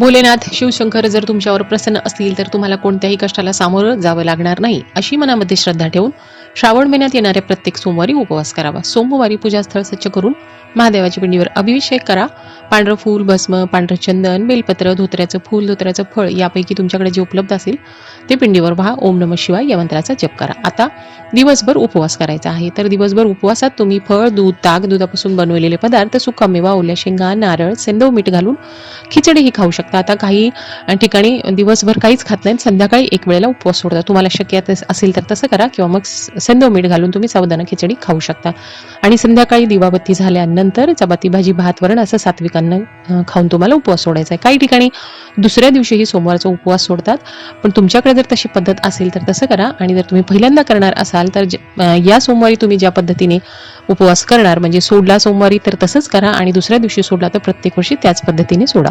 भोलेनाथ शिवशंकर जर तुमच्यावर प्रसन्न असतील तर तुम्हाला कोणत्याही कष्टाला सामोरं जावं लागणार नाही अशी मनामध्ये श्रद्धा ठेवून श्रावण महिन्यात येणाऱ्या प्रत्येक सोमवारी उपवास करावा। सोमवारी पूजास्थळ स्वच्छ करून महादेवाच्या पिंडीवर अभिषेक करा। पांढरं फूल, भस्म, पांढरं चंदन, बेलपत्र, धोत्र्याचं फूल, धोत्र्याचं फळ यापैकी तुमच्याकडे जे उपलब्ध असेल ते पिंडीवर व्हा। ओम नमः शिवाय या मंत्राचा जप करा। आता दिवसभर उपवास करायचा आहे, तर दिवसभर उपवासात तुम्ही फळ, दूध, ताक, दुधापासून बनवलेले पदार्थ, सुकामेवा, ओल्या शेंगा, नारळ, सेंदव मीठ घालून खिचडीही खाऊ शकता। आता काही ठिकाणी दिवसभर काहीच खात नाहीत, संध्याकाळी एक वेळेला उपवास सोडतात। तुम्हाला शक्य असेल तर तसं करा, किंवा मग सेंदव मीठ घालून तुम्ही साबुदाणा खिचडी खाऊ शकता। आणि संध्याकाळी दिवाबत्ती झाल्यानंतर चपाती, भाजी, भात, वरण असं सात्विक अन्न खाऊन तुम्हाला उपवास सोडायचा आहे। काही ठिकाणी दुसऱ्या दिवशीही सोमवारचा उपवास सोडतात, पण तुमच्याकडे जर तशी पद्धत असेल तर तसं करा। आणि जर तुम्ही पहिल्यांदा करणार असाल तर या सोमवारी तुम्ही ज्या पद्धतीने उपवास करणार, म्हणजे सोडला सोमवारी तर तसंच करा, आणि दुसऱ्या दिवशी सोडला तर प्रत्येक वर्षी त्याच पद्धतीने सोडा।